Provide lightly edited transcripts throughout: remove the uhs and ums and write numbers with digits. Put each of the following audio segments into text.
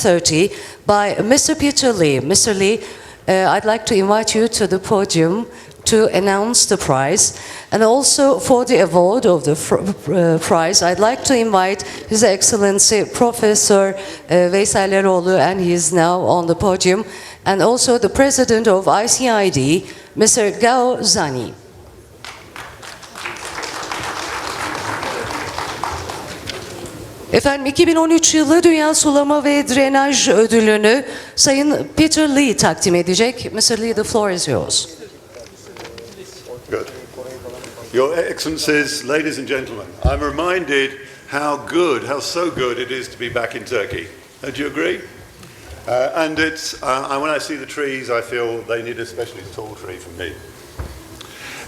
5:30 by Mr. Peter Lee. Mr. Lee, I'd like to invite you to the podium to announce the prize. And also for the award of the prize, I'd like to invite His Excellency Professor Veysel EROGLU, and he is now on the podium, and also the President of ICID, Mr. Dukhovny. Efendim 2013 yılı Dünya Sulama ve Drenaj Ödülünü Sayın Peter Lee takdim edecek. Mr. Lee, the floor is yours. Good. Your Excellencies, ladies and gentlemen, I'm reminded how so good it is to be back in Turkey. Do you agree? And when I see the trees, I feel they need a especially tall tree from me.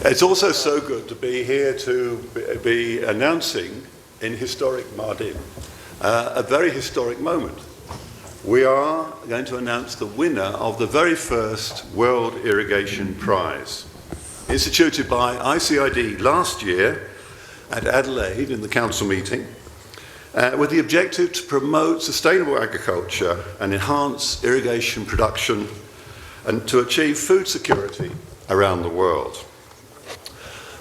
It's also so good to be here to be announcing in historic Mardin, a very historic moment. We are going to announce the winner of the very first World Irrigation Prize, instituted by ICID last year at Adelaide in the council meeting, with the objective to promote sustainable agriculture and enhance irrigation production and to achieve food security around the world.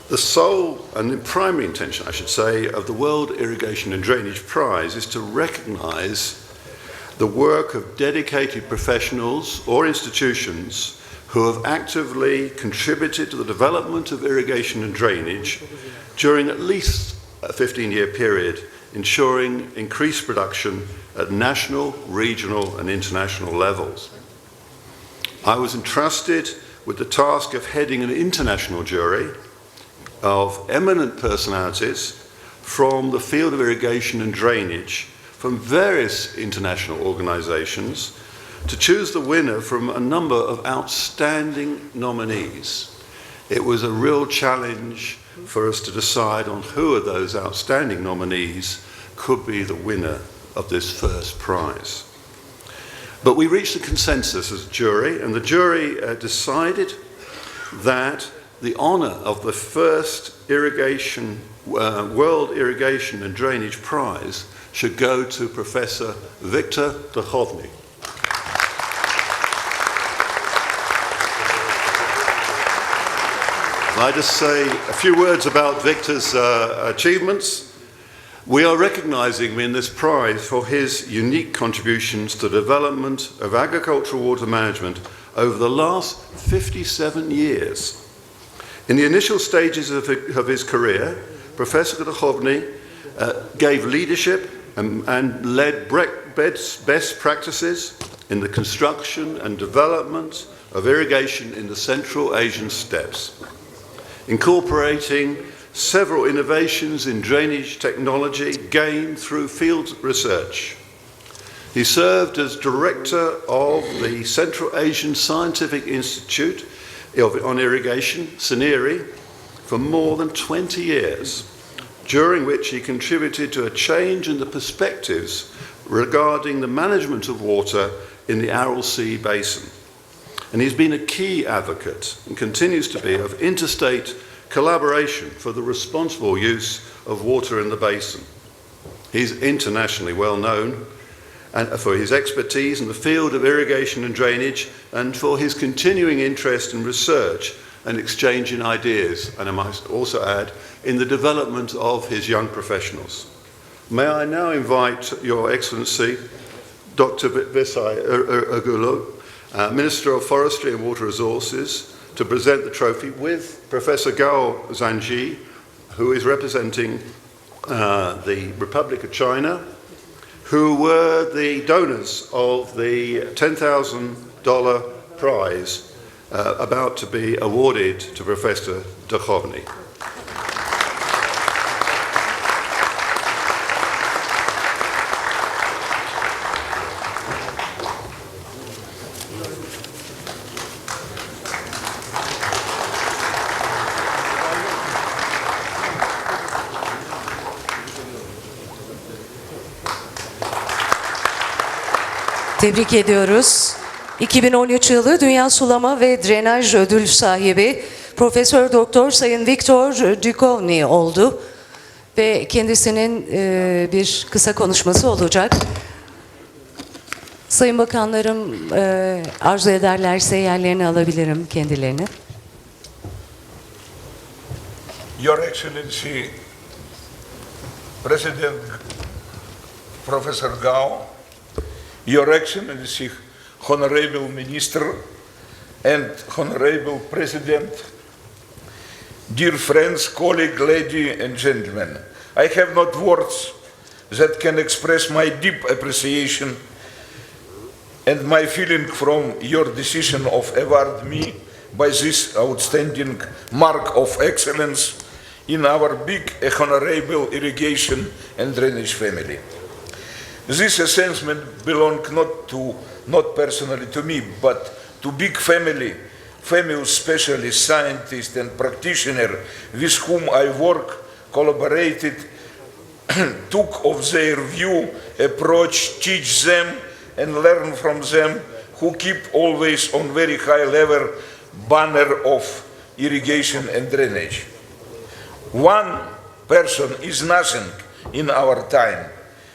The sole and the primary intention, I should say, of the World Irrigation and Drainage Prize is to recognise the work of dedicated professionals or institutions who have actively contributed to the development of irrigation and drainage during at least a 15-year period, ensuring increased production at national, regional and international levels. I was entrusted with the task of heading an international jury of eminent personalities from the field of irrigation and drainage from various international organisations to choose the winner from a number of outstanding nominees. It was a real challenge for us to decide on who of those outstanding nominees could be the winner of this first prize. But we reached a consensus as a jury, and the jury decided that the honour of the first World Irrigation and Drainage Prize should go to Professor Victor Dukhovny. I just say a few words about Victor's achievements. We are recognising him in this prize for his unique contributions to the development of agricultural water management over the last 57 years. In the initial stages of his career, Professor Dukhovny gave leadership and led best practices in the construction and development of irrigation in the Central Asian steppes, incorporating several innovations in drainage technology gained through field research. He served as director of the Central Asian Scientific Institute on Irrigation, CINIRI, for more than 20 years, during which he contributed to a change in the perspectives regarding the management of water in the Aral Sea Basin. And he's been a key advocate, and continues to be, of interstate collaboration for the responsible use of water in the basin. He's internationally well known and for his expertise in the field of irrigation and drainage, and for his continuing interest in research and exchange in ideas, and I must also add, in the development of his young professionals. May I now invite Your Excellency, Dr. Veysel EROGLU, Minister of Forestry and Water Resources, to present the trophy with Professor Dukhovny, who is representing the Republic of China, who were the donors of the $10,000 prize about to be awarded to Professor Dukhovny. Tebrik ediyoruz. 2013 yılı Dünya Sulama ve Drenaj Ödül sahibi Profesör Doktor Sayın Victor Dukhovny oldu ve kendisinin bir kısa konuşması olacak. Sayın Bakanlarım arzu ederlerse yerlerini alabilirim kendilerini. Your Excellency, President Professor Gao, Your Excellency, Honorable Minister and Honorable President, dear friends, colleagues, ladies and gentlemen, I have not words that can express my deep appreciation and my feeling from your decision of award me by this outstanding mark of excellence in our big honorable irrigation and drainage family. This assessment belongs not personally to me, but to big family, famous specialists, scientists and practitioners with whom I work, collaborated, took of their view, approach, teach them and learn from them, who keep always on very high level banner of irrigation and drainage. One person is nothing in our time,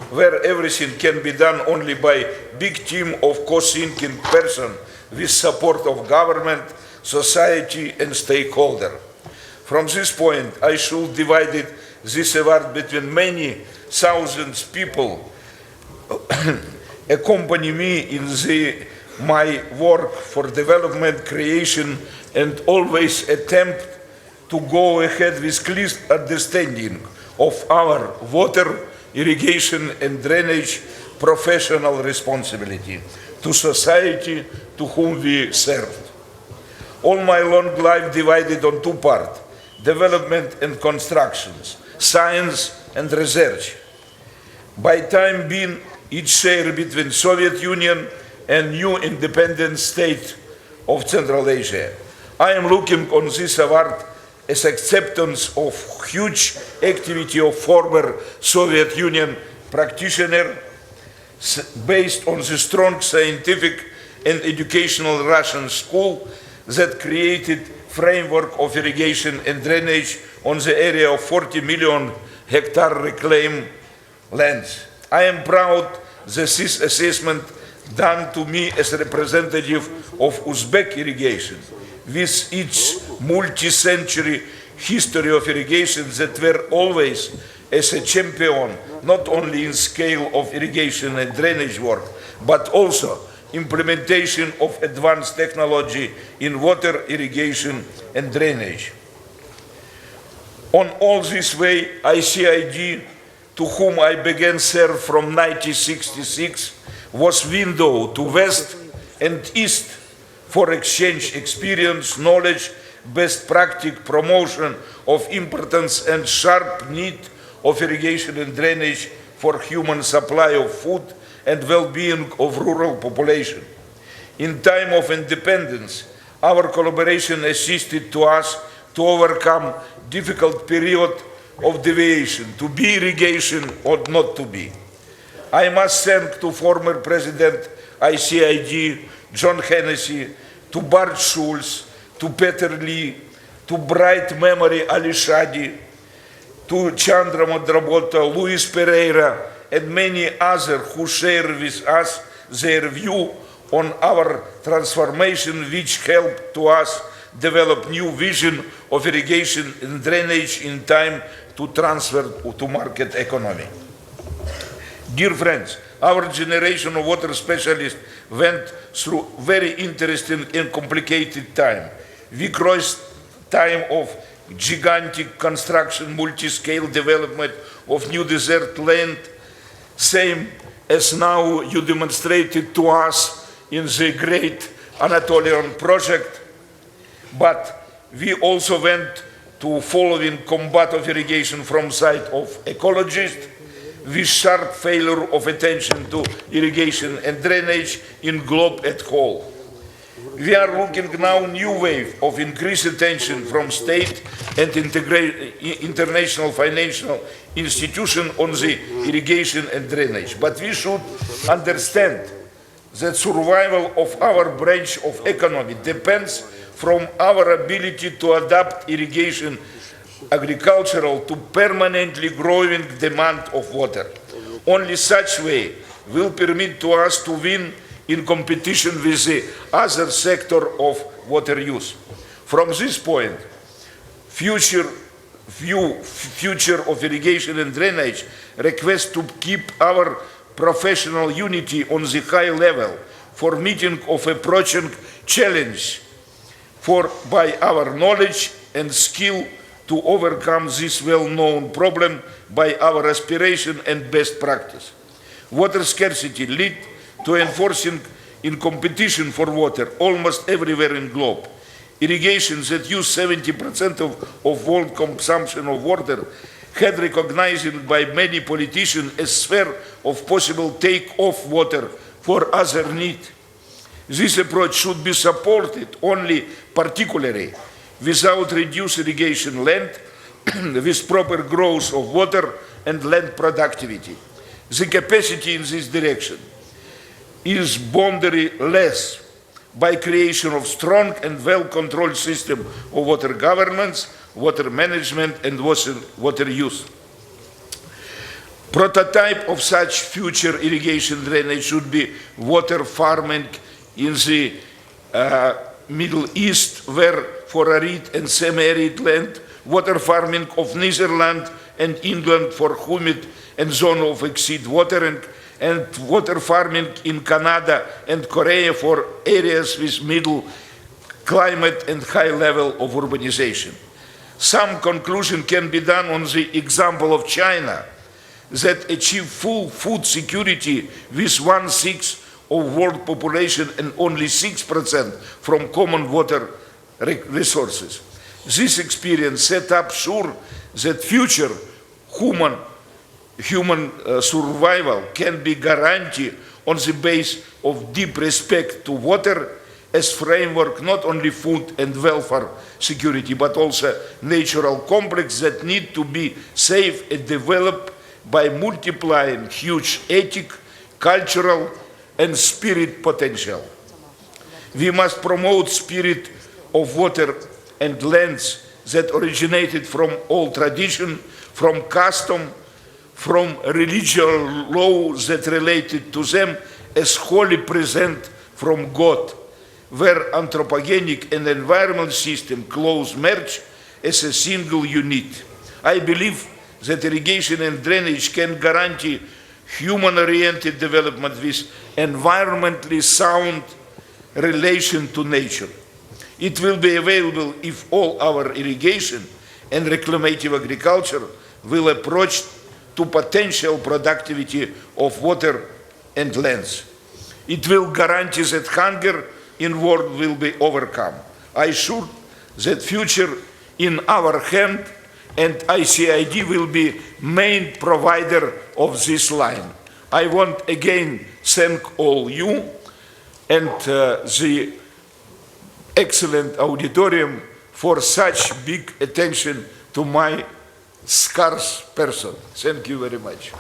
where everything can be done only by big team of co-thinking person with support of government, society and stakeholder. From this point, I should divide this award between many thousands people accompany me in my work for development, creation, and always attempt to go ahead with clear understanding of our water, irrigation and drainage professional responsibility to society to whom we served. All my long life divided on two parts, development and constructions, science and research. By time being each share between Soviet Union and new independent state of Central Asia. I am looking on this award as acceptance of huge activity of former Soviet Union practitioner based on the strong scientific and educational Russian school that created framework of irrigation and drainage on the area of 40 million hectare reclaimed lands. I am proud that this assessment done to me as a representative of Uzbek irrigation, with its multi-century history of irrigation that were always as a champion, not only in scale of irrigation and drainage work, but also implementation of advanced technology in water, irrigation and drainage. On all this way, ICID, to whom I began serve from 1966, was window to West and East for exchange experience, knowledge, best practice, promotion of importance and sharp need of irrigation and drainage for human supply of food and well-being of rural population. In time of independence, our collaboration assisted to us to overcome difficult period of deviation, to be irrigation or not to be. I must thank to former President ICID, John Hennessy, to Bart Schulz, to Peter Lee, to bright memory Ali Shadi, to Chandra Madrabota, Luis Pereira, and many others who share with us their view on our transformation, which helped to us develop new vision of irrigation and drainage in time to transfer to market economy. Dear friends, our generation of water specialists went through very interesting and complicated time. We crossed time of gigantic construction, multi-scale development of new desert land, same as now you demonstrated to us in the great Anatolian project. But we also went to following combat of irrigation from side of ecologists, with sharp failure of attention to irrigation and drainage in globe at whole. We are looking now new wave of increased attention from state and international financial institutions on the irrigation and drainage. But we should understand that survival of our branch of economy depends from our ability to adapt irrigation agricultural to permanently growing demand of water. Only such way will permit to us to win in competition with the other sector of water use. From this point, future of irrigation and drainage request to keep our professional unity on the high level for meeting of approaching challenge by our knowledge and skill to overcome this well-known problem by our aspiration and best practice. Water scarcity lead to enforcing in competition for water almost everywhere in globe. Irrigation that use 70% of world consumption of water had recognized by many politicians as sphere of possible take off water for other need. This approach should be supported only particularly without reduced irrigation land with proper growth of water and land productivity. The capacity in this direction is boundaryless by creation of strong and well-controlled system of water governance, water management and water use. Prototype of such future irrigation drainage should be water farming in the Middle East, where for arid and semi-arid land, water farming of Netherlands and England for humid and zone of exceed watering, and water farming in Canada and Korea for areas with middle climate and high level of urbanization. Some conclusion can be done on the example of China that achieved full food security with 1/6 of world population and only 6% from common water resources. This experience set up sure that future human survival can be guaranteed on the basis of deep respect to water as framework, not only food and welfare security, but also natural complex that need to be saved and developed by multiplying huge ethic, cultural, and spirit potential. We must promote spirit of water and lands that originated from old tradition, from custom, from religious laws that related to them as wholly present from God, where anthropogenic and environmental system close merge as a single unit. I believe that irrigation and drainage can guarantee human-oriented development with environmentally sound relation to nature. It will be available if all our irrigation and reclamative agriculture will approach to potential productivity of water and lands. It will guarantee that hunger in world will be overcome. I sure that future in our hand, and ICID will be main provider of this line. I want again thank all you and the excellent auditorium for such big attention to my scarce person. Thank you very much.